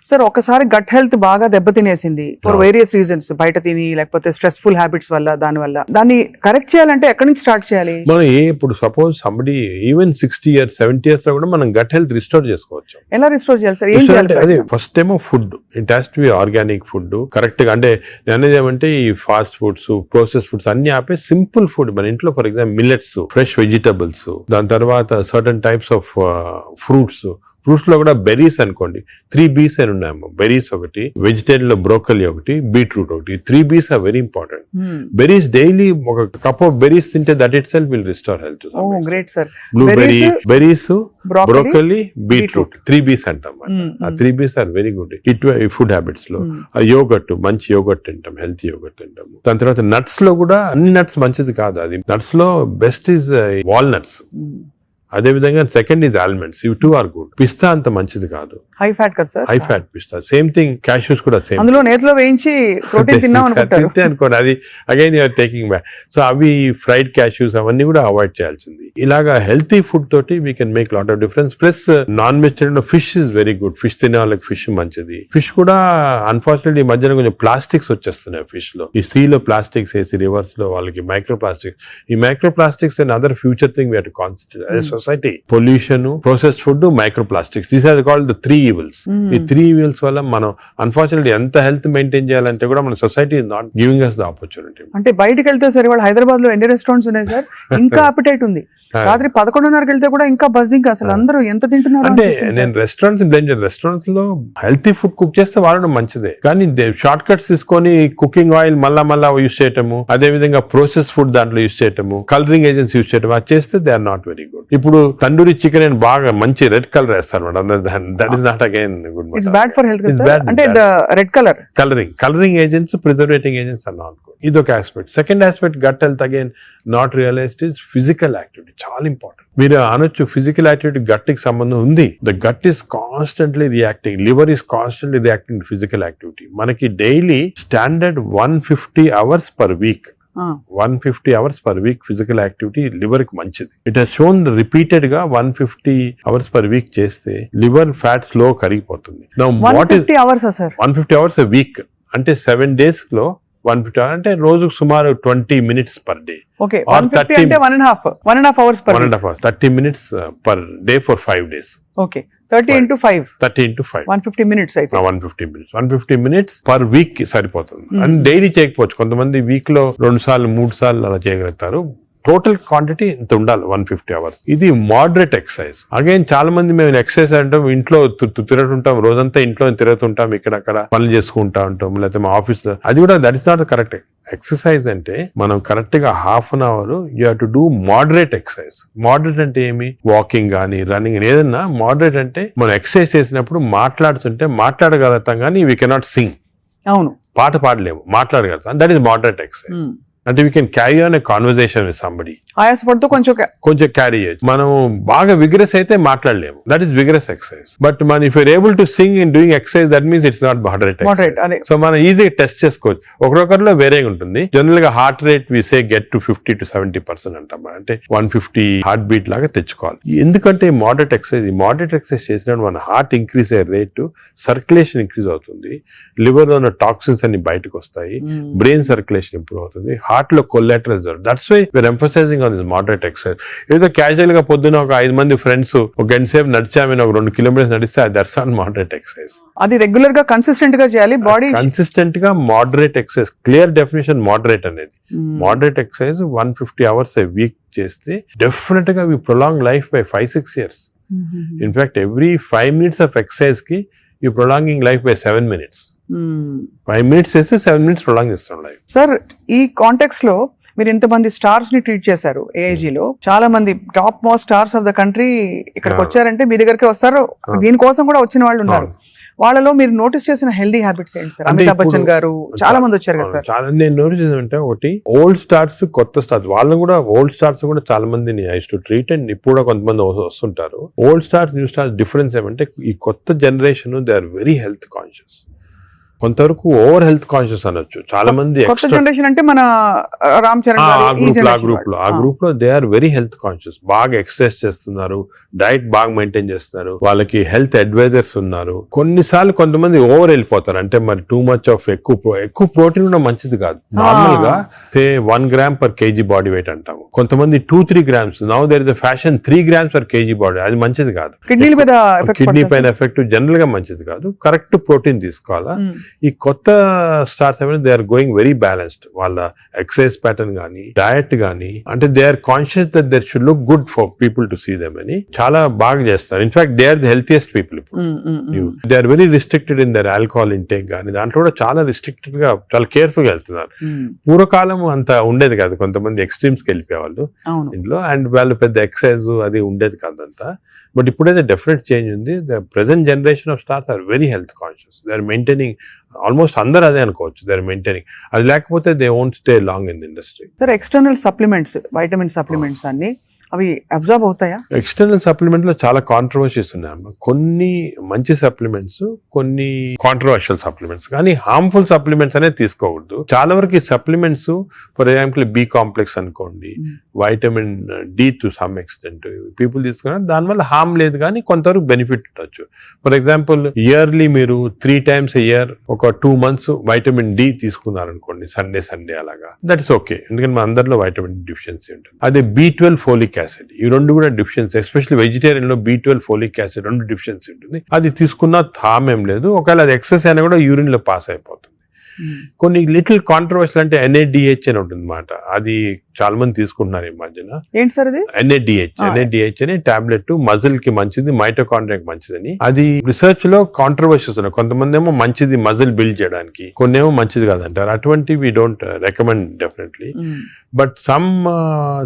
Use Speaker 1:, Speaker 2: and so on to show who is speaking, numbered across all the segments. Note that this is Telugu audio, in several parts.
Speaker 1: సార్ ఒకసారి గట్ హెల్త్ బాగా దెబ్బతినేసింది ఫర్ వేరియస్ రీజన్స్, బయట తిని లేకపోతే స్ట్రెస్ఫుల్ హ్యాబిట్స్ వల్ల, దాన్ని కరెక్ట్ చేయాలంటే ఎక్కడి నుంచి స్టార్ట్ చేయాలి?
Speaker 2: మనం ఇప్పుడు suppose somebody even 60 years 70 years లో కూడా మనం గట్ హెల్త్ రిస్టోర్ చేసుకోవచ్చు.
Speaker 1: ఎలా రిస్టోర్ చేయాలి సార్? ఏం చేయాలి?
Speaker 2: అదే ఫస్ట్ ఏమో food, it has to be organic food correct గా. అంటే అనేది ఏమంటే ఈ ఫాస్ట్ ఫుడ్స్, ప్రాసెస్ ఫుడ్స్ అన్ని ఆపే సింపుల్ ఫుడ్ మన ఇంట్లో, for example millets, fresh vegetables, దాని తర్వాత సర్టన్ టైప్స్ ఆఫ్ ఫ్రూట్స్ లో కూడా బెర్రీస్ అనుకోండి, 3 B's అని ఉన్నాయమ్మా. బెర్రీస్ ఒకటి, వెజిటేరియన్ లో బ్రోకలీ ఒకటి, బీట్రూట్ ఒకటి. 3 B's are very important. Berries daily ఒక కప్ ఆఫ్ బెర్రీస్ తింటే that itself will restore health.
Speaker 1: Great sir.
Speaker 2: Blueberry, berries, broccoli, beetroot, 3 B's అంటాం. ఆ 3 B's ఆర్ వెరీ గుడ్ ఈ ఫుడ్ హ్యాబిట్స్ లో. యోగట్, మంచి యోగట్ తింటాం, హెల్తీ యోగట్ తింటాం. దాని తర్వాత నట్స్ లో కూడా అన్ని నట్స్ మంచిది కాదు. అది నట్స్ లో బెస్ట్ ఈజ్ వాల్నట్స్. అదే విధంగా సెకండ్ ఇస్ ఆల్మండ్స్. ఇవి 2 ఆర్ గుడ్. పిస్తా అంత మంచిది కాదు,
Speaker 1: హై ఫ్యాట్ కదా సార్.
Speaker 2: హై ఫ్యాట్ పిస్తా. సేమ్ థింగ్ క్యాష్యూస్ కూడా సేమ్.
Speaker 1: అందులో నేతిలో వేయించి ప్రోటీన్ తిన్నాం
Speaker 2: అనుకోండి, అది again you're taking back. So అవి ఫ్రైడ్ క్యాష్యూస్ అవన్నీ కూడా అవాయిడ్ చేయాల్సింది. ఇలాగా హెల్తీ ఫుడ్ తోటి we can make lot of difference. Plus non vegetarian లో fish is very good. Fish తినే వాళ్ళకి ఫిష్ మంచిది. ఫిష్ కూడా అన్ఫార్చునేట్లీ ఈ మధ్యన కొంచెం ప్లాస్టిక్స్ వచ్చేస్తున్నాయి ఫిష్ లో. ఈ సీ లో ప్లాస్టిక్స్ వేసి రివర్స్ లో వాళ్ళకి మైక్రో ప్లాస్టిక్స్. ఈ microplastics and other future thing we have to concentrate as society. Pollution, processed food, microplastics, these are called the 3 evils. ఈ 3 evils వల్ల మనం అన్ఫార్చునేట్లీ ఎంత హెల్త్ మెయింటైన్ చేయాలంటే కూడా మన society is not giving us the opportunity.
Speaker 1: అంటే బయటకు వెళ్తే సరే, వాళ్ళు హైదరాబాద్ లో ఎన్ని రెస్టారెంట్స్ ఉన్నాయి సార్, ఇంకా అపిటైట్ ఉంది. రాత్రి 11:30కి వెళ్తే కూడా ఇంకా బజ్జింగ్. అసలు అందరూ ఎంత తింటున్నారు
Speaker 2: అంటే నేను రెస్టారెంట్స్ బ్లేమ్ చేయను. రెస్టారెంట్స్ లో హెల్తీ ఫుడ్ కుక్ చేస్తే వాడడం మంచిదే, కానీ షార్ట్ కట్స్ తీసుకొని కుకింగ్ ఆయిల్ మళ్ళా యూజ్ చేయటము, అదే విధంగా ప్రాసెస్ ఫుడ్ దాంట్లో యూజ్ చేయటము, కలరింగ్ ఏజెంట్స్ యూజ్ చేయటం, అది చేస్తే they are not very good. ఇప్పుడు తండూరి చికెన్ అని బాగా మంచి రెడ్ కలర్ వేస్తారు madam. That is not again good.
Speaker 1: It's bad for health. అంటే red
Speaker 2: colouring agents, preserving agents are not good. ఇదొక aspect. Second aspect gut health again not realised is physical activity. చాలా ఇంపార్టెంట్. మీరు అనొచ్చు ఫిజికల్ యాక్టివిటీ గట్ కి సంబంధం ఉంది. The gut is constantly reacting, liver is constantly reacting to physical activity. మనకి daily standard 150 hours per week, 150 hours per week physical activity liver కి మంచిది. ఇట్ హస్ షోన్ రిపీటెడ్ గా 150 hours పర్ వీక్ చేస్తే లివర్ ఫ్యాట్ స్లో కరిగిపోతుంది.
Speaker 1: 150
Speaker 2: hours a week అంటే 7 days లో 150 hours అంటే రోజుకు సుమారు 20 minutes పర్ డే.
Speaker 1: ఓకే, 150 అంటే 1.5 hours per
Speaker 2: 1.5 hours, 30 minutes per day for 5 days.
Speaker 1: Okay, 30 into 5 150 minutes అయితే
Speaker 2: 150 minutes పర్ వీక్ సరిపోతుంది. అండ్ డైలీ చేయకపోవచ్చు. కొంతమంది వీక్ లో 2 సార్లు 3 సార్లు అలా చేయగలుగుతారు. టోటల్ క్వాంటిటీ ఇంత ఉండాలి, 150 hours. ఇది మోడరేట్ ఎక్సర్సైజ్. అగైన్ చాలా మంది మేము ఎక్సర్సైజ్ అంటాం, ఇంట్లో తిరుగుతుంటాం, రోజంతా ఇంట్లో తిరుగుతుంటాం, ఇక్కడక్కడ పనులు చేసుకుంటా ఉంటాం, లేకపోతే మా ఆఫీస్ లో. అది కూడా that is not correct. Exercise అంటే మనం కరెక్ట్ గా ½ an hour you have to do moderate exercise. Moderate అంటే ఏమి? వాకింగ్ కానీ రన్నింగ్, ఏదన్నా మోడరేట్ అంటే మనం ఎక్సర్సైజ్ చేసినప్పుడు మాట్లాడుతుంటే మాట్లాడగలుగుతాం, కానీ వీ కెనాట్ సింగ్.
Speaker 1: అవును,
Speaker 2: పాట పాడలేము, మాట్లాడగలుగుతాం. That is moderate exercise. అంటే we can carry on a conversation with somebody.
Speaker 1: ఆయాసపడుతూ కొంచెం
Speaker 2: క్యారీ చేయొచ్చు. మనం బాగా విగ్రెస్ అయితే మాట్లాడలేము, that is vigorous exercise. But మన if you're able to sing in doing exercise, that means it's not moderate. So మనం ఈజీగా టెస్ట్ చేసుకోవచ్చు. ఒకరొకరిలో వేరేగా ఉంటుంది. జనరల్ గా heart rate we say get to 50 to 70% అంటాం. అంటే 150 హార్ట్ బీట్ లాగా తెచ్చుకోవాలి. ఎందుకంటే మోడరేట్ ఎక్సర్సైజ్ చేసినప్పుడు మన హార్ట్ ఇంక్రీజ్ అయ్యే రేటు, సర్క్యులేషన్ ఇంక్రీజ్ అవుతుంది, లివర్ లో ఉన్న టాక్సిన్స్ అన్ని బయటకు వస్తాయి, బ్రెయిన్ సర్క్యులేషన్ ఇంప్రూవ్ అవుతుంది, హార్ట్ లో collateral result. That's why we're emphasising on this moderate exercise. ఏదో క్యాజువల్ గా పొద్దున ఒక 5 మంది ఫ్రెండ్స్ ఒక గంట సేపు నడిచామని ఒక 2 kilometers నడిస్తే దట్స్ నాట్ మోడరేట్ ఎక్సర్సైజ్.
Speaker 1: అది రెగ్యులర్ గా కన్సిస్టెంట్ గా చేయాలి. బాడీ
Speaker 2: కన్సిస్టెంట్ గా moderate exercise. Clear definition moderate అనేది. Moderate exercise 150 hours a week చేస్తే డెఫినెట్ గా we prolong life by 5-6 years. In fact every 5 minutes of exercise కి you prolonging life by 7 minutes. 5 minutes చేస్తే 7 minutes ప్రొలాంగ్ చేస్తాం లైఫ్.
Speaker 1: సార్, ఈ కాంటెక్స్ట్ లో మీరు ఇంతమంది స్టార్స్ ని ట్రీట్ చేశారు. AIG లో చాలా మంది top most stars of the country ఇక్కడికి వచ్చారంటే మీ దగ్గరికి వస్తారు. దీనికోసం కూడా వచ్చిన వాళ్ళు ఉన్నారు. వాళ్ళలో మీరు నోటీస్ చేసిన హెల్దీ హ్యాబిట్స్ ఏంటి సార్? అమితాబ్ బచ్చన్ గారు చాలా మంది వచ్చారు కదా సార్.
Speaker 2: చాలా నేను నోటీస్ చేసానంటే, ఒకటి ఓల్డ్ స్టార్స్, కొత్త స్టార్స్. వాళ్ళని కూడా ఓల్డ్ స్టార్స్ కూడా చాలా మందిని ఐ టు ట్రీట్. అండ్ ఇప్పుడు కూడా కొంతమంది వస్తుంటారు. Old stars, new stars difference ఏమంటే, ఈ కొత్త generation they are very health conscious. కొంతవరకు ఓవర్ హెల్త్ కాన్షియస్ అనొచ్చు. చాలా మంది
Speaker 1: కొత్త జనరేషన్ అంటే మన రామ్ చరణ్ గారు, ఈ generation
Speaker 2: ఆ గ్రూప్ లో they are very health conscious. బాగా ఎక్సర్సైజ్ చేస్తున్నారు, డైట్ బాగా మెయింటైన్ చేస్తున్నారు, వాళ్ళకి హెల్త్ అడ్వైజర్స్ ఉన్నారు. కొన్నిసార్లు కొంతమంది ఓవర్ వెళ్ళిపోతారు, అంటే మరి టూ మచ్ ఆఫ్ ఎక్కువ ప్రోటీన్ కూడా మంచిది కాదు. నార్మల్ గా 1 gram per kg body weight అంటాము, కొంతమంది 2-3 grams. Now there is a fashion 3 grams per kg body, అది మంచిది కాదు. కిడ్నీ పైన ఎఫెక్ట్ జనరల్ గా మంచిది కాదు. కరెక్ట్ ప్రోటీన్ తీసుకోవాలా. ఈ కొత్త stars they are going very balanced. వాళ్ళ ఎక్సర్సైజ్ ప్యాటర్న్ గానీ, డయట్ గానీ, అంటే they are conscious that their should look good for people to see them అని చాలా బాగా చేస్తారు. In fact they are the healthiest people. They are very restricted in their alcohol intake గానీ, దాంట్లో కూడా చాలా రిస్ట్రిక్టెడ్ గా చాలా కేర్ఫుల్ గా వెళ్తున్నారు. పూర్వకాలం అంత ఉండేది కాదు, కొంతమంది ఎక్స్ట్రీమ్స్ కి వెళ్ళిపోయేవాళ్ళు ఇంట్లో, అండ్ వాళ్ళు పెద్ద ఎక్సర్సైజ్ అది ఉండేది కాదంతా. బట్ ఇప్పుడైతే డెఫినెట్ చేంజ్ ఉంది. The present generation of stars are very health conscious. They are maintaining, almost అందరూ అదే అనుకోవచ్చు, దే ఆర్ మెయింటైనింగ్. అది లేకపోతే they won't stay long in the industry.
Speaker 1: Sir, external supplements, vitamin supplements అన్ని అవి అబ్జర్వ్ అవుతాయా?
Speaker 2: ఎక్స్టర్నల్ సప్లిమెంట్ లో చాలా కాంట్రవర్సీస్ ఉన్నాయి. కొన్ని మంచి సప్లిమెంట్స్, కొన్ని కాంట్రవర్షియల్ సప్లిమెంట్స్, కానీ హార్మ్ఫుల్ సప్లిమెంట్స్ అనేది తీసుకోకూడదు. చాలా వరకు ఈ supplements, for example B complex అనుకోండి, vitamin D to some extent people తీసుకున్నారు, దానివల్ల హార్మ్ లేదు కానీ కొంతవరకు బెనిఫిట్ ఉండొచ్చు. ఫర్ ఎగ్జాంపుల్ ఇయర్లీ మీరు 3 times a year ఒక 2 months వైటమిన్ డి తీసుకున్నారనుకోండి, సండే అలాగా, దట్ ఇస్ ఓకే. ఎందుకంటే మన అందరిలో వైటమిన్ డిఫిషియన్సీ ఉంటుంది. అదే B12 ఫోలిక్ యాసిడ్, ఈ రెండు కూడా డిఫిషియన్సీ, ఎస్పెషల్లీ వెజిటేరియన్ లో B12 ఫోలిక్ యాసిడ్ రెండు డిఫిషియన్సీ ఉంటుంది. అది తీసుకున్న హార్మ్ ఏం లేదు. ఒకవేళ అది ఎక్సెస్ అయినా కూడా యూరిన్ లో పాస్ అయిపోతుంది. కొన్ని లిటిల్ కాంట్రవర్షియల్ అంటే NADH అని ఉంటుంది అన్నమాట. అది చాలా మంది తీసుకుంటున్నారు ఈ మధ్యన.
Speaker 1: ఏంటి సార్ అది?
Speaker 2: NADH అని టాబ్లెట్, మజిల్ కి మంచిది, మైటోకాండ్రియాకి మంచిదని. అది రిసర్చ్ లో కాంట్రవర్షియస్ ఉన్నాయి. కొంతమంది ఏమో మంచిది మజిల్ బిల్డ్ చేయడానికి, కొన్ని ఏమో మంచిది కాదంటారు. అటువంటి we don't recommend definitely. But some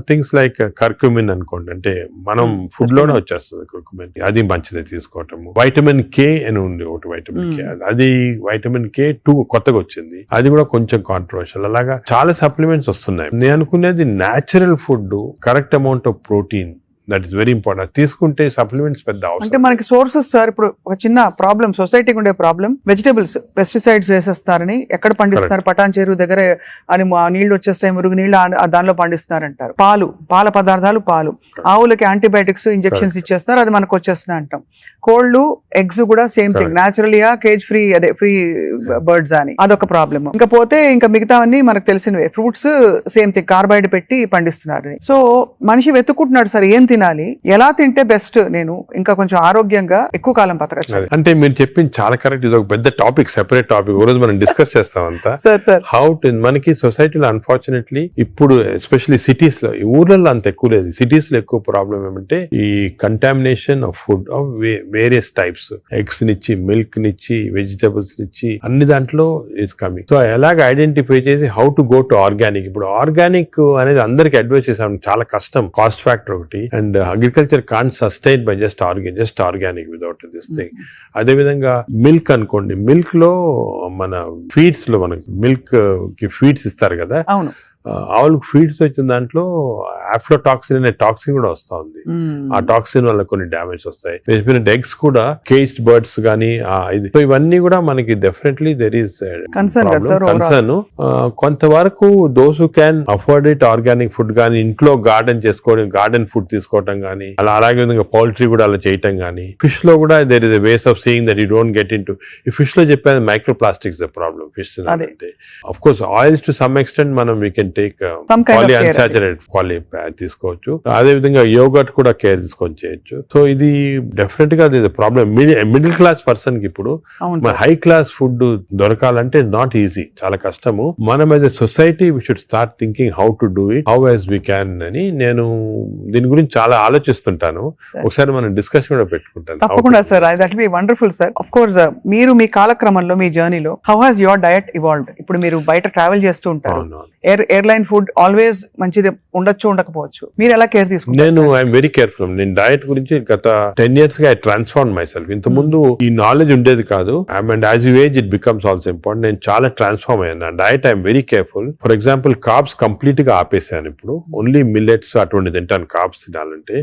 Speaker 2: things like curcumin అనుకోండి, అంటే మనం ఫుడ్ లోనే వచ్చేస్తుంది కర్క్యూమిన్, అది మంచిది తీసుకోవటము. వైటమిన్ K అని ఉంది ఒకటి, వైటమిన్ K, అది వైటమిన్ K2 కొత్తగా వచ్చింది, అది కూడా కొంచెం కాంట్రవర్షియల్. అలాగా చాలా సప్లిమెంట్స్ వస్తున్నాయి. నేను అనుకునేది natural food, correct amount of protein, that is very important. తీసుకుంటే సప్లిమెంట్స్ పెద్ద అవసరం.
Speaker 1: అంటే మనకి సోర్సెస్ సార్, ఇప్పుడు ఒక చిన్న ప్రాబ్లం, సొసైటీకి ఉండే ప్రాబ్లం, వెజిటబుల్స్ పెస్టిసైడ్స్ వేసేస్తారని, ఎక్కడ పండిస్తున్నారు, పటాన్ చెరువు దగ్గర అని నీళ్లు వచ్చేస్తాయి, మురుగు నీళ్లు దానిలో పండిస్తున్నారంటారు. పాల పదార్థాలు, ఆవులకి యాంటీబయాటిక్స్ ఇంజెక్షన్స్ ఇచ్చేస్తారు, అది మనకు వచ్చేస్తున్నాయి అంటాం. కోళ్లు, ఎగ్స్ కూడా సేమ్ థింగ్, న్యాచురల్గా కేజ్ ఫ్రీ, అదే ఫ్రీ బర్డ్స్ అని, అదొక ప్రాబ్లమ్. ఇంకా పోతే ఇంకా మిగతావన్నీ మనకు తెలిసినవే. ఫ్రూట్స్ సేమ్ థింగ్, కార్బైడ్ పెట్టి పండిస్తున్నారు. సో మనిషి వెతుక్కుంటున్నాడు సార్, ఏం తినాలి, ఎలా తింటే బెస్ట్, నేను ఇంకా కొంచెం ఆరోగ్యంగా ఎక్కువ కాలం బతకచ్చు.
Speaker 2: అంటే మీరు చెప్పింది చాలా కరెక్ట్. ఇది ఒక పెద్ద టాపిక్, సెపరేట్ టాపిక్, రోజు మనం డిస్కస్ చేస్తాం అంతా. హౌ టు, మనకి సొసైటీలో అన్ఫార్చునేట్లీ ఇప్పుడు ఎస్పెషల్లీ సిటీస్ లో, ఊర్లలో అంత ఎక్కువ లేదు, సిటీస్ లో ఎక్కువ ప్రాబ్లం ఏమంటే ఈ contamination of food of various types, eggs నిచ్చి, మిల్క్ నిచ్చి, వెజిటబుల్స్ నిచ్చి, అన్ని దాంట్లో ఇట్స్ కమింగ్. సో ఎలాగ ఐడెంటిఫై చేసి how to go to organic. ఇప్పుడు ఆర్గానిక్ అనేది అందరికి అడ్వైస్ చేసాం, చాలా కష్టం, కాస్ట్ ఫ్యాక్టర్ ఒకటి, and agriculture can't sustain by just organic without this thing. అదే విధంగా మిల్క్ అనుకోండి, మిల్క్ లో మన ఫీడ్స్ లో మనకి మిల్క్ కి ఫీడ్స్ ఇస్తారు కదా, ఆవులకు ఫీడ్స్ వచ్చిన దాంట్లో ఆఫ్లోటాక్సిన్ అనే టాక్సిన్ కూడా వస్తా ఉంది. ఆ టాక్సిన్ వల్ల కొన్ని డ్యామేజ్ వస్తాయి. ఎగ్స్ కూడా కేజ్డ్ బర్డ్స్ గానీ, సో ఇవన్నీ కూడా మనకి డెఫినెట్లీ దెర్ ఈస్ కన్సర్న్. కొంతవరకు those who can afford it, organic food గానీ, ఇంట్లో గార్డెన్ చేసుకోవడం, గార్డెన్ ఫుడ్ తీసుకోవటం గానీ, అలాగే విధంగా పౌల్ట్రీ కూడా అలా చేయటం గానీ, ఫిష్ లో కూడా there is a ways of seeing that you don't get in to. ఈ ఫిష్ లో చెప్పేది microplastics the problem. Fish అంటే of course oils to some extent మనం వీ కెన్ టేక్ పాలిఅన్సాచురేటెడ్ తీసుకోవచ్చు. అదే విధంగా యోగర్ట్ కూడా కేర్ తీసుకొని చేయొచ్చు. సో ఇది డెఫినెట్ గా ప్రాబ్లం. మిడిల్ క్లాస్ పర్సన్ కి ఇప్పుడు హై క్లాస్ ఫుడ్ దొరకాలంటే నాట్ ఈజీ, చాలా కష్టము. మనం as a society we should start thinking how to do it, how as we can అని నేను దీని గురించి చాలా ఆలోచిస్తుంటాను. ఒకసారి మనం డిస్కషన్ కూడా పెట్టుకుంటాను.
Speaker 1: తప్పకుండా sir, that will be wonderful sir. Of course మీరు మీ కాలక్రమంలో, మీ జర్నీలో how has your diet evolved? ఇప్పుడు మీరు బయట ట్రావెల్ చేస్తూ ఉంటారు, ఎయిర్ ఎయిర్లైన్ ఫుడ్ ఆల్వేస్ మంచిది ఉండొచ్చు ఉండకపోవచ్చు, మీరు ఎలా కేర్ తీసుకుంటారు?
Speaker 2: నేను ఐఎమ్ వెరీ కేర్ఫుల్. నేను డయట్ గురించి గత 10 years గా ఐ ట్రాన్స్ఫార్మ్ మై సెల్ఫ్. ఇంత ముందు ఈ నాలెడ్జ్ ఉండేది కాదు. And as you age it becomes also important. నేను చాలా ట్రాన్స్ఫార్మ్ అయ్యాను. Diet I'm very careful. For example carbs complete గా ఆపేసాను. ఇప్పుడు ఓన్లీ మిల్లెట్స్ అటువంటి తింటాను. కార్బ్స్ తినాలంటే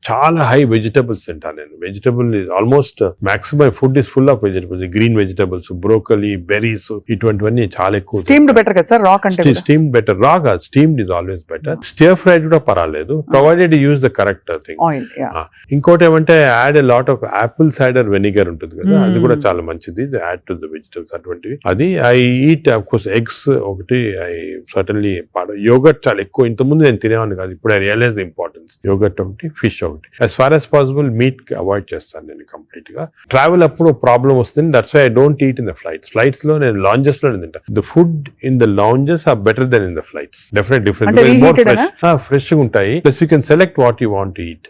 Speaker 2: చాలా హై వెజిటబుల్స్ తింటాను నేను. Vegetable almost maximum food is full of vegetables. Green vegetables, broccoli, berries ఇటువంటివన్నీ చాలా ఎక్కువ.
Speaker 1: స్టీమ్డ్ బెటర్ కదా సార్, రా కంటే
Speaker 2: స్టీమ్ బెటర్. రా కాదు, steamed is always better. Stir fried కూడా పర్వాలేదు, provided use the correct thing.
Speaker 1: Oil.
Speaker 2: ఇంకోటి ఏమంటే add a lot of Apple cider vinegar ఉంటుంది కదా, అది కూడా చాలా మంచిది. యాడ్ టు ద వెజిటబుల్స్ అటువంటివి. అది I eat of course eggs ఒకటి. ఐ సర్టన్లీ యోగర్ట్ చాలా ఎక్కువ. ఇంతకుముందు నేను తినేవాడిని కాదు, ఇప్పుడు I realise the importance. Yogurt ఒకటి, ఫిష్ ఒకటి. As far as possible meat avoid చేస్తాను నేను కంప్లీట్ గా. ట్రావెల్ అప్పుడు ప్రాబ్లం వస్తుంది. That's why I don't eat in the flights. Flights లో నేను లాంజెస్ లో తింటా. The food in the lounges are better than in the flights. Definite fresh గా ఉంటాయి. Plus you can select what you want to eat.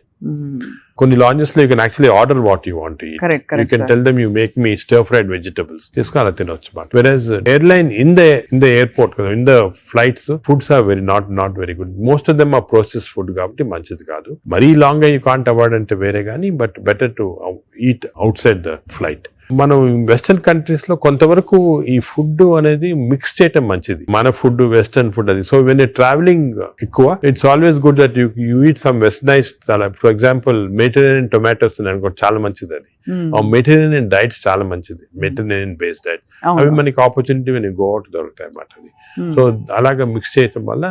Speaker 2: కొన్ని లాంజెస్ లో you can actually order what you want to eat. You can tell them you make me stir fried vegetables, తీసుకుని అలా తినొచ్చు. But various airline in the airport కదా, in the flights foods are not very good. Most of them are process food కాబట్టి మంచిది కాదు. మరీ లాంగ్ యూ కాంట్ అవాయిడ్ అంటే వేరే కానీ, but better to eat out side the flight. మనం వెస్టర్న్ కంట్రీస్ లో కొంతవరకు ఈ ఫుడ్ అనేది మిక్స్ చేయటం మంచిది. మన ఫుడ్ వెస్టర్న్ ఫుడ్ అది. సో వెన్ ట్రావెలింగ్ ఎక్కువ, it's always good that you eat some westernise. For example Mediterranean tomatoes అనుకో, చాలా మంచిది అది. మెడిటరేనియన్ డైట్స్ చాలా మంచిది. మెడిటరేనియన్ బేస్డ్ డైట్ అవి మనకి opportunity when you go out దొరుకుతాయి అన్నమాట. అది సో అలాగా మిక్స్ చేయటం వల్ల.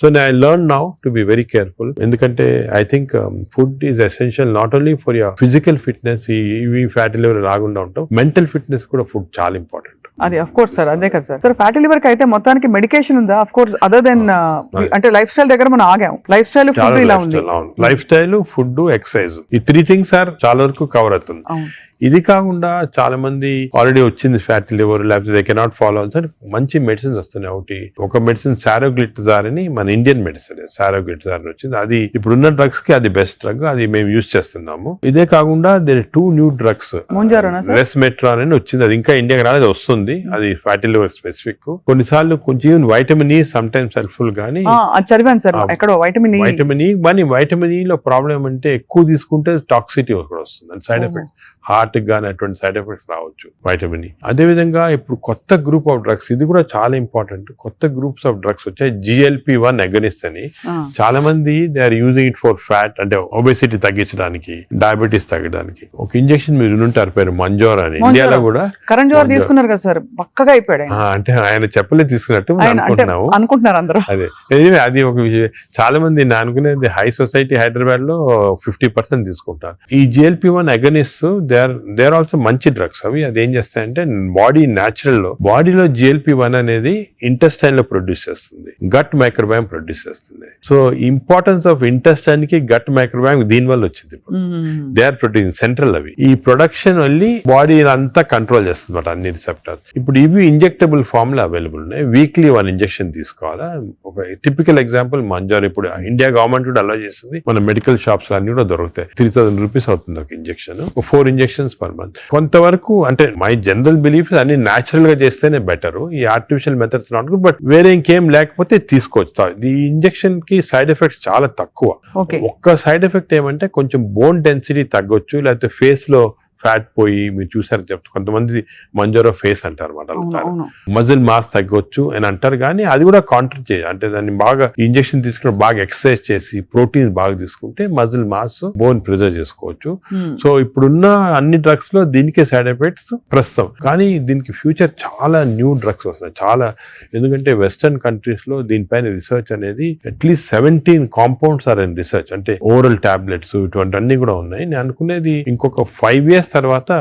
Speaker 2: So I learn now to be very careful. ఎందుకంటే I think food is essential not only for your physical fitness, ఈ ఫ్యాటీ లివర్ రాకుండా ఉంటాం, మెంటల్ ఫిట్నెస్ కూడా ఫుడ్ చాలా ఇంపార్టెంట్.
Speaker 1: అది అఫ్ కోర్స్ సార్, అదే కదా సార్. సార్ ఫ్యాటీ లివర్ కి అయితే మొత్తానికి మెడికేషన్ ఉందా? అఫ్ కోర్స్ అదర్ దెన్ అంటే లైఫ్ స్టైల్ దగ్గర మనం ఆగాం. లైఫ్ స్టైల్ ఫుడ్ ఇలా ఉంది.
Speaker 2: లైఫ్ స్టైల్, ఫుడ్, ఎక్సర్సైజ్, ఈ 3 things ఆర్ చాలా వరకు కవర్ అవుతుంది. ఇది కాకుండా చాలా మంది ఆల్రెడీ వచ్చింది ఫ్యాటీ లివర్, లేకపోతే దే కెనాట్ ఫాలో అని మంచి మెడిసిన్స్ వస్తున్నాయి. ఒక మెడిసిన్ సారోగ్లిటజార్ అని, మన ఇండియన్ మెడిసిన్ సారోగ్లిటజార్ వచ్చింది. అది ఇప్పుడున్న డ్రగ్స్ కి అది బెస్ట్ డ్రగ్. అది మేము యూజ్ చేస్తున్నాము. ఇదే కాకుండా దేర్ 2 new drugs. రెస్మెట్రాన్ అని వచ్చింది. అది ఇంకా ఇండియాకి రాలేదు, వస్తుంది. అది ఫ్యాటీ లివర్ స్పెసిఫిక్. కొన్నిసార్లు కొంచెం vitamin E some times helpful గానీ,
Speaker 1: చదివాను సార్ ఎక్కడో వైటమిన్
Speaker 2: ఈ. వైటమిన్ ఈ లో ప్రాబ్లం అంటే ఎక్కువ తీసుకుంటే టాక్సిటీ కూడా వస్తుంది, సైడ్ ఎఫెక్ట్స్. హార్ట్ గానీ అటువంటి సైడ్ ఎఫెక్ట్స్ రావచ్చు వైటమిన్ ఈ. అదేవిధంగా ఇప్పుడు కొత్త గ్రూప్ ఆఫ్ డ్రగ్స్, ఇది కూడా చాలా ఇంపార్టెంట్. కొత్త గ్రూప్స్ ఆఫ్ డ్రగ్స్ వచ్చాయి. GLP-1 అగనిస్ట్ అని. చాలా మంది they are using it for fat, అంటే ఒబెసిటీ తగ్గించడానికి, డయాబెటీస్ తగ్గడానికి. ఒక ఇంజెక్షన్ మీరు వినుంటారు, పేరు మంజోర్ అని. ఇండియాలో కూడా
Speaker 1: కరణ్ జోహర్ తీసుకున్నారు కదా సార్, పక్కగా అయిపోయాడు.
Speaker 2: అంటే ఆయన చెప్పలే తీసుకున్నట్టు
Speaker 1: అనుకుంటున్నారు అందరూ.
Speaker 2: అదే అది ఒక విషయం. చాలా మంది నేను అనుకునేది హై సొసైటీ హైదరాబాద్ లో 50% తీసుకుంటారు ఈ GLP-1 agonist. They are also మంచి డ్రగ్స్ అవి. అది ఏం చేస్తాయంటే బాడీ న్యాచురల్ లో, బాడీలో GLP-1 అనేది ఇంటెస్టైన్ లో ప్రొడ్యూస్ చేస్తుంది, గట్ మైక్రోబయామ్ ప్రొడ్యూస్ చేస్తుంది. సో ఇంపార్టెన్స్ ఆఫ్ ఇంటెస్టైన్ కి గట్ మైక్రోబయామ్ దీని వల్ల వచ్చింది. They are producing central. అవి ఈ ప్రొడక్షన్ వెళ్ళి బాడీ అంతా కంట్రోల్ చేస్తుంది అన్నమాట, అన్ని రిసెప్టర్స్. ఇప్పుడు ఇవి ఇంజెక్టబుల్ ఫామ్ లో అవైలబుల్ ఉన్నాయి. వీక్లీ 1 ఇంజెక్షన్ తీసుకోవాలా. ఒక టిపికల్ ఎగ్జాంపుల్ మంజార్. ఇప్పుడు ఇండియా గవర్నమెంట్ కూడా అలౌ చేస్తుంది. మన మెడికల్ షాప్స్ అన్ని కూడా దొరుకుతాయి. 3000 రూపీస్ అవుతుంది ఒక ఇంజెక్షన్. 4 injections per month. కొంతవరకు అంటే మై జనరల్ బిలీఫ్ అన్ని న్యాచురల్ గా చేస్తేనే బెటర్. ఈ artificial methods not good. But వేరే ఇంకేం లేకపోతే తీసుకోవచ్చు. ఈ ఇంజెక్షన్ కి సైడ్ ఎఫెక్ట్స్ చాలా తక్కువ. ఒక్క సైడ్ ఎఫెక్ట్ ఏమంటే కొంచెం బోన్ డెన్సిటీ తగ్గొచ్చు, లేకపోతే ఫేస్ లో ఫ్యాట్ పోయి, మీరు చూసారు చెప్తారు కొంతమంది మంజోరో ఫేస్ అంటారు అన్నమాట, మజిల్ మాస్ తగ్గొచ్చు అని అంటారు. కానీ అది కూడా కాంట్రీ చేయాలి. అంటే దాన్ని బాగా ఇంజెక్షన్ తీసుకుని బాగా ఎక్సర్సైజ్ చేసి ప్రోటీన్ బాగా తీసుకుంటే మజిల్ మాస్, బోన్ ప్రిజర్వ్ చేసుకోవచ్చు. సో ఇప్పుడున్న అన్ని డ్రగ్స్ లో దీనికే సైడ్ ఎఫెక్ట్స్ ప్రస్తుతం. కానీ దీనికి ఫ్యూచర్ చాలా న్యూ డ్రగ్స్ వస్తాయి చాలా. ఎందుకంటే వెస్టర్న్ కంట్రీస్ లో దీనిపైన రీసెర్చ్ అనేది at least 17 compounds are in research. అంటే ఓరల్ టాబ్లెట్స్ ఇటువంటి అన్ని కూడా ఉన్నాయి. నేను అనుకునేది ఇంకొక 5 years తర్వాత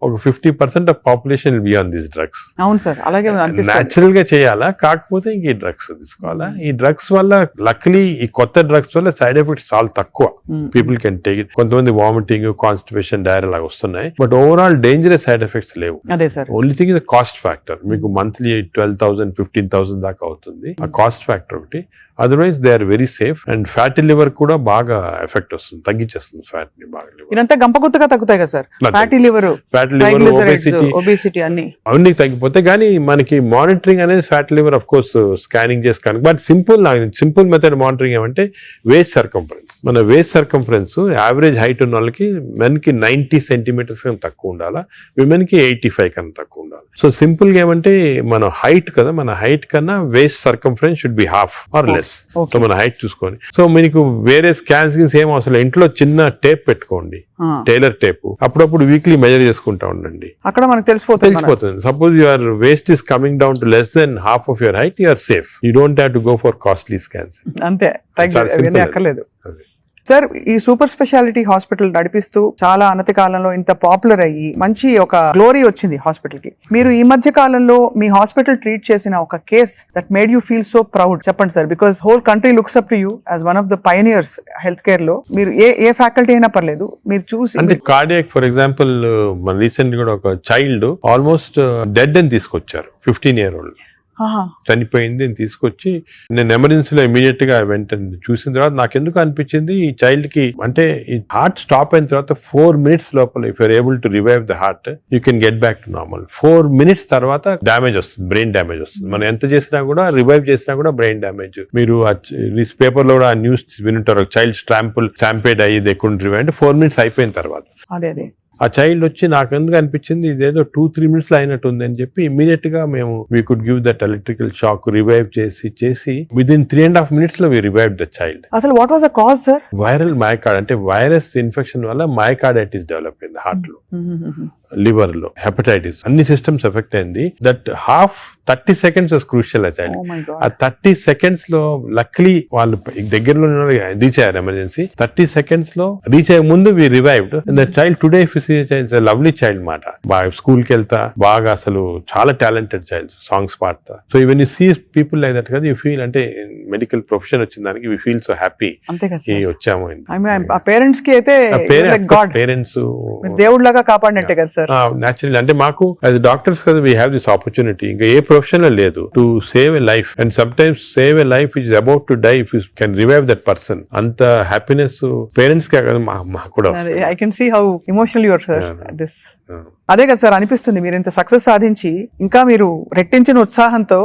Speaker 2: ఒక 50% of population will be on this drugs.
Speaker 1: అవును సార్, అలాగే
Speaker 2: న్యాచురల్ గా చేయాలా, కాకపోతే ఇంక ఈ డ్రగ్స్ తీసుకోవాలా. ఈ డ్రగ్స్ వల్ల లక్లీ ఈ కొత్త డ్రగ్స్ వల్ల సైడ్ ఎఫెక్ట్స్ చాలా తక్కువ. People can take it. కొంతమంది వామిటింగ్, కాన్స్టిపేషన్, డైరియా లాగా వస్తున్నాయి. But overall dangerous side effects లేవు. Only thing is cost factor. మీకు మంత్లీ 12,000 15,000 దాకా అవుతుంది. ఆ కాస్ట్ ఫ్యాక్టర్ ఒకటి. Otherwise they are very safe. And fatty liver కూడా బాగా ఎఫెక్ట్ వస్తుంది, తగ్గించేస్తుంది ఫ్యాట్ ని బాగా.
Speaker 1: ఇదంతా గంపగుత్తగా తగ్గుతాయి కదా sir fatty liver.
Speaker 2: Fat liver,
Speaker 1: obesity అన్ని
Speaker 2: అవన్నీ తగ్గిపోతాయి. కానీ మనకి మానిటరింగ్ అనేది fat liver of course scanning చేసి కనుక, బట్ సింపుల్ మెథడ్ మానిటరింగ్ ఏమంటే వేస్ట్ సర్కంఫరెన్స్. మన వేస్ట్ సర్కంఫరెన్స్ యావరేజ్ హైట్ ఉన్న వాళ్ళకి మెన్కి 90 సెంటీమీటర్స్ కన్నా తక్కువ ఉండాలా, విమెన్ కి 85 కన్నా తక్కువ ఉండాలి. సో సింపుల్ గా ఏమంటే మన హైట్ కదా, మన హైట్ కన్నా waist circumference should be half or less. So మన హైట్ చూసుకొని, సో మీకు వేరే స్కాన్స్ ఏం అవసరం, ఇంట్లో చిన్న టేప్ పెట్టుకోండి, టైలర్ టేప్, అప్పుడప్పుడు వీక్లీ మెజర్ చేసుకుంటా ఉండండి,
Speaker 1: అక్కడ మనకు తెలిసిపోతుంది.
Speaker 2: Suppose your waist is coming down to less than half of your height, you're safe. You don't have to go for costly scans.
Speaker 1: అంతే, అక్కర్లేదు. సార్, ఈ సూపర్ స్పెషాలిటీ హాస్పిటల్ నడిపిస్తూ చాలా అనతి కాలంలో ఇంత పాపులర్ అయ్యి మంచి ఒక గ్లోరీ వచ్చింది హాస్పిటల్ కి. మీరు ఈ మధ్య కాలంలో మీ హాస్పిటల్ ట్రీట్ చేసిన ఒక case that made you feel so proud చెప్పండి sir, because whole country looks up to you as one of the pioneers health care లో. మీరు ఏ ఫ్యాకల్టీ అయినా పర్లేదు, మీరు చూసి.
Speaker 2: అంటే కార్డియాక్ ఫర్ ఎగ్జాంపుల్, మన రీసెంట్ కూడా ఒక చైల్డ్ ఆల్మోస్ట్ డెడ్ అని తీసుకొచ్చారు, 15-year-old చనిపోయింది అని తీసుకొచ్చి, నేను ఎమర్జెన్సీలో ఇమీడియట్ గా వెంటనే చూసిన తర్వాత నాకు ఎందుకు అనిపించింది, ఈ చైల్డ్ కి అంటే ఈ హార్ట్ స్టాప్ అయిన తర్వాత 4 minutes లోపల if you're able to revive the heart, you can get back to normal. 4 minutes తర్వాత డ్యామేజ్ వస్తుంది, బ్రెయిన్ డ్యామేజ్ వస్తుంది. మనం ఎంత చేసినా కూడా, రివైవ్ చేసినా కూడా బ్రెయిన్ డ్యామేజ్. మీరు పేపర్ లో కూడా న్యూస్ వినుంటారు, చైల్డ్ స్టాంపేడ్ అయ్యి దే కుడెంట్ రివైవ్ అంటే 4 minutes అయిపోయిన తర్వాత.
Speaker 1: అదే
Speaker 2: ఆ చైల్డ్ వచ్చి నాకు ఎందుకు అనిపించింది ఇదేదో 2-3 minutes లో అయినట్టు ఉంది అని చెప్పి ఇమీడియట్ గా మేము we could give that electrical shock, revive చేసి విదిన్ 3.5 minutes లో వి రివైవ్ ద చైల్డ్.
Speaker 1: అసలు what was the cause sir?
Speaker 2: Viral myocard, అంటే వైరస్ ఇన్ఫెక్షన్ వల్ల మయోకార్డైటిస్ డెవలప్ అయింది హార్ట్ లో, లివర్ లో, హెపటైటిస్, అన్ని సిస్టమ్స్ ఎఫెక్ట్ అయింది. దట్ 30 seconds వాస్ క్రూషియల్ ఆ చైల్డ్. ఆ 30 seconds లో లక్లీ వాళ్ళు దగ్గరలో రీచ్ అయ్యారు ఎమర్జెన్సీ. 30 seconds లో రీచ్ అయ్యే ముందు we revived. The child today lovely child మాట, బాగా స్కూల్ కి వెళ్తా, బాగా అసలు చాలా టాలెంటెడ్ చైల్డ్, సాంగ్స్ పాడతా. So even you see people like that కదా, యూ ఫీల్ అంటే మెడికల్ ప్రొఫెషన్ వచ్చిన దానికి వి ఫీల్ సో హ్యాపీ వచ్చాము.
Speaker 1: పేరెంట్స్ కి అయితే
Speaker 2: పేరెంట్స్
Speaker 1: దేవుడిలాగా కాపాడినట్టే కదా సార్.
Speaker 2: న్యాచురల్ అంటే మాకు యాజ్ డాక్టర్స్ కదా, వీ హ్యావ్ దిస్ ఆపర్చునిటీ. ఇంకా ఏ ప్రొఫెషన్ లో లేదు, to save a life. And sometimes save a life is about to die, if you can revive that person. అంత హ్యాపీనెస్ పేరెంట్స్ కే కదా, మాకు కూడా.
Speaker 1: I can see how emotional you are sir. అదే కదా సార్ అనిపిస్తుంది, మీరు ఇంత సక్సెస్ సాధించి ఇంకా మీరు రెట్టించిన ఉత్సాహంతో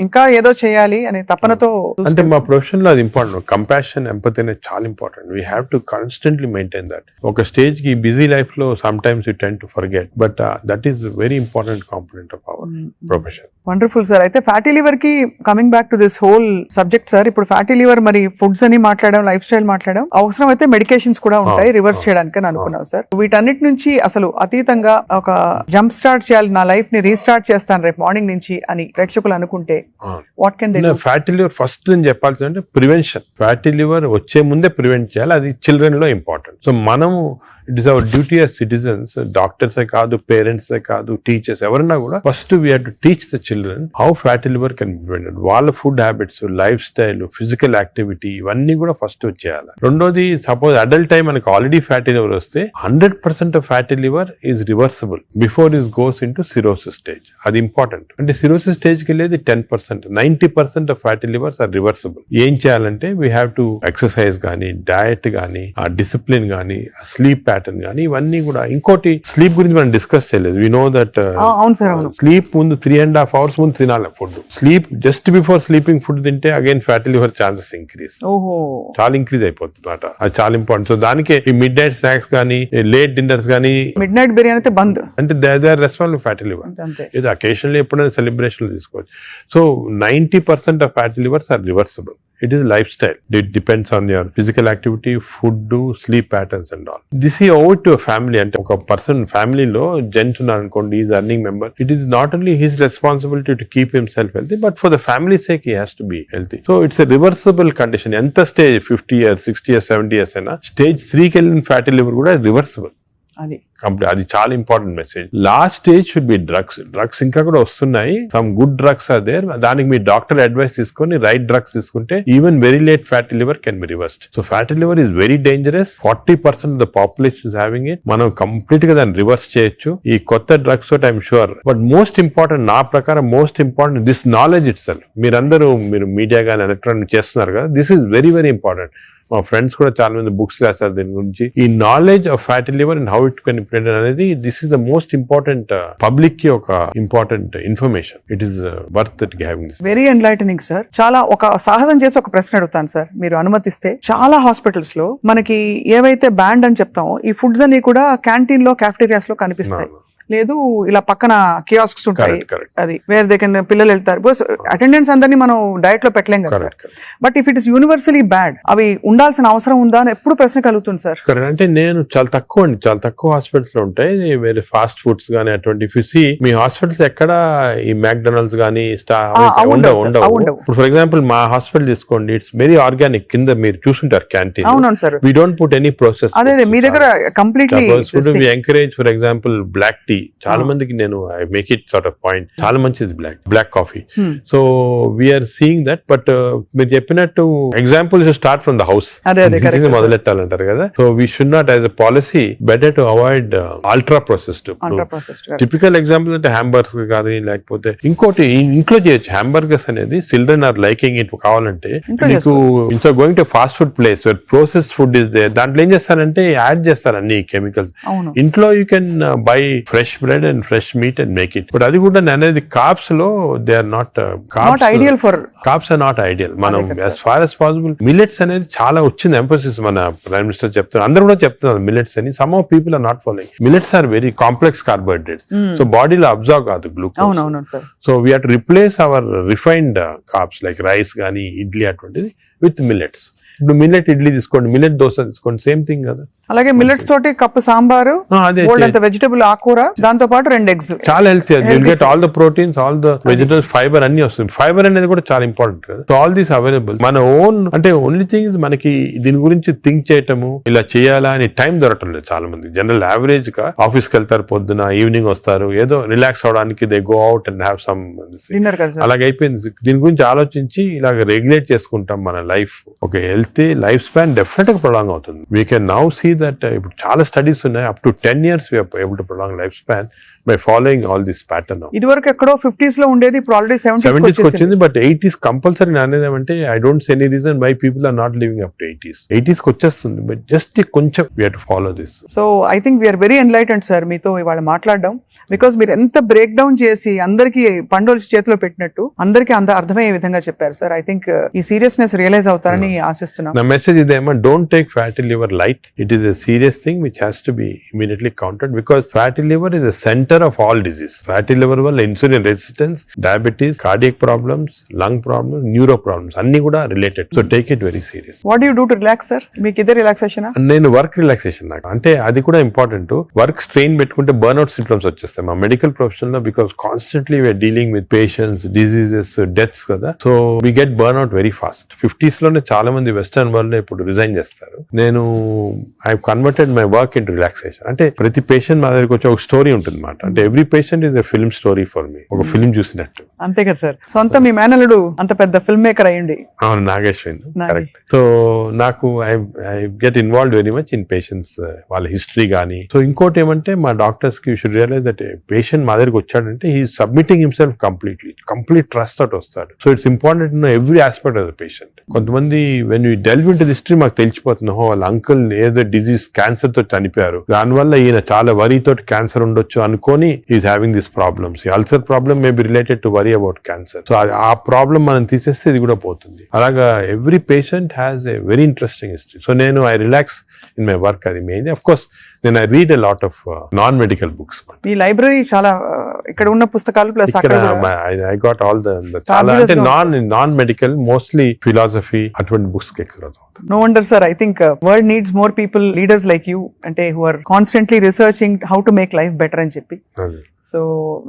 Speaker 1: ఇంకా ఏదో చేయాలి అనే తపనతో.
Speaker 2: అంటే మా ప్రొఫెషన్ లో అది ఇంపార్టెంట్, కంపాషన్, ఎంపతి అనేది చాలా important. We have to constantly maintain that. ఒక స్టేజ్ కి బిజీ లైఫ్ లో some times you tend to forget, but that is very important component of our profession.
Speaker 1: Wonderful sir. అయితే ఫ్యాటీ లివర్ కి coming back to this whole subject sir, ఇప్పుడు ఫ్యాటీ లివర్ మరి ఫుడ్స్ అని మాట్లాడడం, లైఫ్ స్టైల్ మాట్లాడడం, అవసరం అయితే మెడికేషన్స్ కూడా ఉంటాయి రివర్స్ చేయడానికి అని అనుకున్నాం సార్. వీటన్నిటి నుంచి అసలు అతీతంగా ఒక జంప్ స్టార్ట్ చేయాలి, నా లైఫ్ ని రీస్టార్ట్ చేస్తాను రేపు మార్నింగ్ నుంచి అని ప్రేక్షకులు అనుకుంటే what can they?
Speaker 2: Fatty liver first నేను చెప్పాల్సింది అంటే ప్రివెన్షన్. ఫ్యాటీ లివర్ వచ్చే ముందే ప్రివెంట్ చేయాలి, అది చిల్డ్రన్ లో ఇంపార్టెంట్. సో మనము it is our duty as citizens, డాక్టర్సే కాదు, పేరెంట్సే కాదు, టీచర్స్ ఎవరన్నా కూడా first we have to teach the children how fatty liver can be prevented. వాళ్ళ food habits, lifestyle, physical activity ఇవన్నీ కూడా ఫస్ట్ వచ్చేయాలి. రెండోది, సపోజ్ అడల్ట్ టైం మనకి ఆల్రెడీ ఫ్యాటీ లివర్ వస్తే 100% of fatty liver is reversible before is goes into cirrhosis stage. అది ఇంపార్టెంట్. అంటే సిరోసిస్ స్టేజ్ కి వెళ్ళేది 10%, 90% of fatty livers are reversible. ఏం చేయాలంటే వీ హ్యావ్ టు ఎక్సర్సైజ్ గానీ, డయట్ గానీ, ఆ డిసిప్లిన్ గానీ, స్లీప్ ప్యాటర్న్ కానీ, ఇవన్నీ కూడా. ఇంకోటి, స్లీప్ గురించి మనం డిస్కస్ చేయలేదు. వి నో దట్ స్లీప్ ముందు 3.5 hours ముందు తినాలి food. Sleep just before sleeping food తింటే again fatty liver chances increase, చాలా ఇంక్రీజ్ అయిపోతుంది అన్నమాట. అది చాలా ఇంపార్టెంట్. సో దానికి ఈ మిడ్ నైట్ స్నాక్స్ కానీ, లేట్ డిన్నర్స్ కానీ,
Speaker 1: మిడ్ నైట్ బిర్యానీ అయితే బంద్,
Speaker 2: అంటే they are responsible fatty liver. ఇది అకేషనల్లీ ఎప్పుడైనా సెలబ్రేషన్ లో తీసుకోవచ్చు. So 90% of fatty livers are reversible. It is lifestyle. It depends on your physical activity, food, sleep patterns and all. This is over to a family. And a person family lo gent unnarukondi, he is earning member. It is not only his responsibility to keep himself healthy, but for the family's sake he has to be healthy. So it's a reversible condition. Enta stage 50 years, 60 years, 70 years aina stage 3 ki ellin fatty liver kuda reversible. అది చాలా important message. Last stage should be drugs ఇంకా కూడా వస్తున్నాయి. Some good drugs are there. దానికి మీ డాక్టర్ అడ్వైస్ తీసుకొని రైట్ డ్రగ్స్ తీసుకుంటే even very late fatty liver can be reversed. So fatty liver is very dangerous. 40% of the population is having it. మనం కంప్లీట్ గా దాన్ని రివర్స్ చేయొచ్చు ఈ కొత్త డ్రగ్స్ తోటి, I'm sure. But most important, నా ప్రకారం most important this knowledge it self. మీరు మీడియా గానీ ఎలక్ట్రానిక్ చేస్తున్నారు కదా, this is very very important. మా ఫ్రెండ్స్ కూడా చాలా మంది బుక్స్ రాస్తారు దీని గురించి. ఈ knowledge of fatty liver and how it can prevent అనేది this is the most important public కి ఒక important information. It is worth it having this.
Speaker 1: Very enlightening sir. చాలా ఒక సాహసం చేసి ఒక ప్రశ్న అడుగుతాను సార్, మీరు అనుమతిస్తే. చాలా హాస్పిటల్స్ లో మనకి ఏవైతే బ్యాండ్ అని చెప్తామో ఈ ఫుడ్స్ అన్ని కూడా క్యాంటీన్ లో, క్యాఫ్టీరియాస్ లో కనిపిస్తాయి. లేదు ఇలా పక్కన కియాస్క్స్ ఉంటాయి, అది వేర్ దే కెన్ పిల్లలు వెళ్తారు. బికాస్ అటెండెన్స్ అందరినీ మనం డైట్ లో పెట్టలేం కదా sir. But if it is universally bad, అవి ఉండాల్సిన అవసరం ఉందా అని ఎప్పుడు ప్రశ్న కలుగుతుంది సార్.
Speaker 2: అంటే నేను చాలా తక్కువ హాస్పిటల్స్ లో ఉంటాయి వేరే ఫాస్ట్ ఫుడ్స్ గానీ అటువంటి. మీ హాస్పిటల్స్ ఎక్కడ ఈ మ్యాక్డొనాల్డ్స్ గానీ ఉండవు. ఇప్పుడు ఫర్ ఎగ్జాంపుల్ మా హాస్పిటల్ తీసుకోండి, ఇట్స్ వెరీ ఆర్గానిక్. కింద మీరు చూసుంటారు క్యాంటీన్.
Speaker 1: అవును sir.
Speaker 2: We don't put any process.
Speaker 1: అదే మీ దగ్గర completely
Speaker 2: encourage. For example black tea, చాలా మందికి నేను I make it sort of point, చాలా మంచిది black coffee. So we're seeing that. But మీరు చెప్పినట్టు example start from the house మొదలెట్టాలంటారు కదా. So we should not as a policy better to avoid ultra processed. Typical example అంటే హ్యాంబర్గర్స్ కానీ, లేకపోతే ఇంకోటి ఇంట్లో చేయొచ్చు. హ్యాంబర్గర్స్ అనేది చిల్డ్రన్ ఆర్ లైకింగ్ ఇట్. కావాలంటే మీకు ఇంట్లో going to fast food place where processed food is there, దాంట్లో ఏం చేస్తారంటే యాడ్ చేస్తారు అన్ని కెమికల్స్. ఇంట్లో you can buy fresh bread and fresh meat and make it. But అది కూడా అనేది కార్బ్స్ లో they are not
Speaker 1: ideal for
Speaker 2: carbs are not ideal. మనం as far as possible millets అనేది చాలా వచ్చింది ఎంఫోసిస్. మన ప్రైమ్ మినిస్టర్ చెప్తున్నారు, అందరూ కూడా చెప్తున్నారు మిల్లెట్స్ అని. Some of people are not following. Millets are very complex carbohydrates, so బాడీలో అబ్జర్వ్ కాదు glucose. So we have to replace our refined carbs like rice కానీ ఇడ్లీ అటువంటిది విత్ మిల్లెట్స్. ఇప్పుడు మిల్లెట్ ఇడ్లీ తీసుకోండి, మిల్లెట్ దోశ తీసుకోండి, సేమ్ థింగ్ కదా.
Speaker 1: అలాగే మిల్లెట్స్ తోటి కప్పు సాంబారు, వెజిటబుల్ ఆకుకూర, దాంతో పాటు 2 eggs, చాలా
Speaker 2: healthy. You'll get all the proteins, all the vegetables, fibre అన్ని వస్తుంది. ఫైబర్ అనేది కూడా చాలా ఇంపార్టెంట్ కదా. So all these available. మన ఓన్ అంటే ఓన్లీ థింగ్ మనకి దీని గురించి థింక్ చేయటము, ఇలా చేయాలా అని టైం దొరకటం లేదు చాలా మంది. జనరల్ యావరేజ్ గా ఆఫీస్ కి వెళ్తారు, పొద్దున ఈవినింగ్ వస్తారు, ఏదో రిలాక్స్ అవడానికి they go out and have some dinner. అలాగే అయిపోయింది. దీని గురించి ఆలోచించి ఇలాగ రెగ్యులేట్ చేసుకుంటాం మన లైఫ్. ఒక హెల్తీ లైఫ్ స్పాన్ డెఫినెట్ గా ప్రొలాంగ్ అవుతుంది. We can now see that ఇప్పుడు చాలా స్టడీస్ ఉన్నాయి, up to 10 years we are able to prolong life span by following all this pattern.
Speaker 1: ఇది వరకు ఎక్కడో 50s లో ఉండేది, ఇప్పుడు ఆల్రెడీ 70s కి
Speaker 2: వచ్చింది. బట్ 80s కంపల్సరీ అనేది ఏమంటే I don't see any reason why people are not living up to 80s కి వచ్చేస్తుంది. బట్ జస్ట్ కొంచెం we have to follow this.
Speaker 1: So I think we are very enlightened sir మీతో ఇవాళ మాట్లాడడం. బికాస్ మీరు ఎంత బ్రేక్ డౌన్ చేసి అందరికి పండుగ చేతిలో పెట్టినట్టు అందరికి అర్థమయ్యే విధంగా చెప్పారు సార్. ఐ థింక్ ఈ సీరియస్నెస్ రియలైజ్ అవుతారని ఆశిస్తున్నాం.
Speaker 2: నా మెసేజ్ ఇదేమో, don't take fatty liver light. It is a serious thing which has to be immediately countered, because fatty liver is the center of all disease. Fatty liver వల్ల insulin resistance, diabetes, cardiac problems, lung problems, neuro problems అన్ని కూడా related. So take it very serious.
Speaker 1: What you do to relax sir? మీకు ఇదే రిలాక్సేషన్?
Speaker 2: నేను వర్క్ రిలాక్సేషన్ నాకు అంటే అది కూడా ఇంపార్టెంట్. వర్క్ స్ట్రెయిన్ పెట్టుకుంటే బర్న్అవుట్ సింప్టమ్స్ వచ్చేస్తాయి మా మెడికల్ ప్రొఫెషన్ లో. Because constantly we're dealing with patients, diseases, deaths కదా. So we get burnout very fast. 50s లోనే చాలా మంది వెస్టర్న్ వరల్డ్ లో ఇప్పుడు రిజైన్ చేస్తారు. నేను I converted my work into relaxation. అంటే ప్రతి పేషెంట్ మా దగ్గరికి వచ్చి ఒక స్టోరీ ఉంటుంది అన్నమాట. అంటే every patient is a film story for me. ఒక ఫిల్మ్ చూసినట్టు.
Speaker 1: అంతే కదా సార్. సొంత మీ మేనల్లుడు అంత పెద్ద ఫిల్మ్ మేకర్ అయ్యండి.
Speaker 2: అవును, నాగేశ్వరి. కరెక్ట్. సో నాకు I get involved very much in patients, వాళ్ళ హిస్టరీ కానీ. సో ఇంకోటి ఏమంటే మా డాక్టర్స్ కి you should realise that patient మా దగ్గరికి వచ్చాడంటే he submitting himself complete trust తోటి వస్తాడు. So it's important know every aspect of the patient. కొంతమంది when you delve into the history మాకు తెలిసిపోతుంది, వాళ్ళ అంకుల్ ఏదో డిజీజ్ క్యాన్సర్ తో చనిపోయారు, దానివల్ల ఈయన చాలా వరీ తోటి క్యాన్సర్ ఉండొచ్చు అనుకొని is having this problems. Ulcer problem may be related to worry about cancer. So ఆ ప్రాబ్లమ్ మనం తీసేస్తే ఇది కూడా పోతుంది. అలాగా every patient has a very interesting history. So నేను I relax in my work. అది main. Of course then I read a lot of non-medical books.
Speaker 1: ఈ లైబ్రరీ చాలా ఇక్కడ ఉన్న పుస్తకాలు ప్లస్ అక్కడ
Speaker 2: I got all the చాలా అంటే non-medical mostly philosophy అటువంటి బుక్స్ ఎక్కువ.
Speaker 1: No wonder sir, I think world needs more people, leaders like you, అంటే who are constantly researching how to make life better అని చెప్పి. So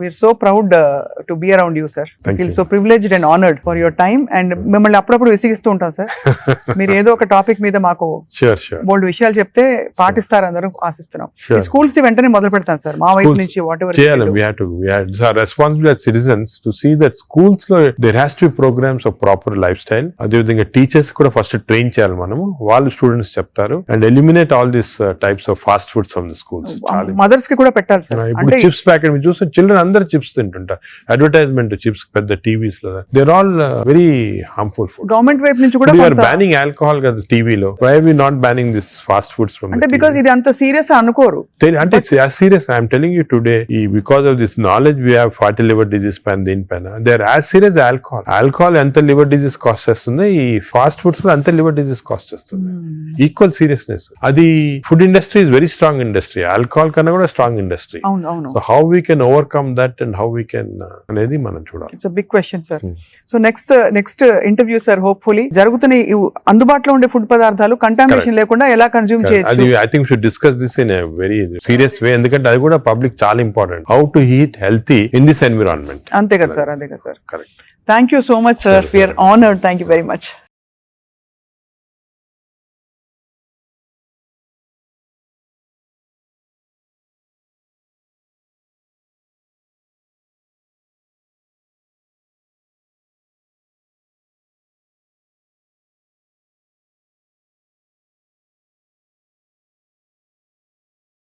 Speaker 1: we're so proud to be around you sir. I feel so privileged and honored for your time, and మిమ్మల్ని అప్పుడప్పుడు విసిగిస్తూ ఉంటాం సార్. మీరు ఏదో ఒక టాపిక్ మీద మాకు బోల్డ్ విషయాలు చెప్తే పాటిస్తారు అందరూ ఆశిస్తున్నాం. ఈ స్కూల్స్ వెంటనే మొదలు పెడతాం సార్ మా వైపు నుంచి. What ever
Speaker 2: It's our responsibility as citizens to see that schools లో there has to be programs of proper lifestyle. అదేవిధంగా టీచర్స్ కూడా ఫస్ట్ ట్రైన్ చేయాలి మనము, వాళ్ళు స్టూడెంట్స్ చెప్తారు, and eliminate all this types of fast foods from the schools.
Speaker 1: Mothers కి కూడా పెట్టాలి సార్.
Speaker 2: ఇప్పుడు చిప్స్ ప్యాకెట్ మీరు చూస్తే చిల్డ్రన్ అందరు చిప్స్ తింటుంటారు, అడ్వర్టైజ్మెంట్ చిప్స్ పెద్ద టీవీస్ లో, there all very harmful food.
Speaker 1: Government వైపు నుంచి కూడా
Speaker 2: బ్యానింగ్ ఆల్కహాల్ కదా టీవీలో, why we not banning this fast foods from?
Speaker 1: అంటే బికాస్ ఇది అంత సీరియస్ అనుకోరు.
Speaker 2: అంటే serious I'm telling you today, because of this knowledge we have fatty liver disease పైన దీనిపైన, they are as serious alcohol. Alcohol ఎంత లివర్ డిజీస్ కాస్ట్ చేస్తుంది, ఈ ఫాస్ట్ ఫుడ్స్ లో అంత లివర్ డిజీస్ కాస్ట్ చేస్తుంది. Equal seriousness. అది food industry is very strong industry, alcohol కన్నా కూడా strong industry. So how we can overcome that and how we can అనేది మనం చూడాలి.
Speaker 1: It's a big question sir. So next interview sir, hopefully జరుగుతున్న ఈ అందుబాటులో ఉండే ఫుడ్ పదార్థాలు కంటామినేషన్ లేకుండా ఎలా కన్జ్యూమ్ చేయొచ్చు.
Speaker 2: అది I think should discuss this in a very serious way, ఎందుకంటే అది కూడా పబ్లిక్ చాలా important. How to eat healthy in this environment.
Speaker 1: అంతే కదా సార్, అంతే కదా sir.
Speaker 2: Correct.
Speaker 1: Thank you so much sir, we are honoured. Thank you very much.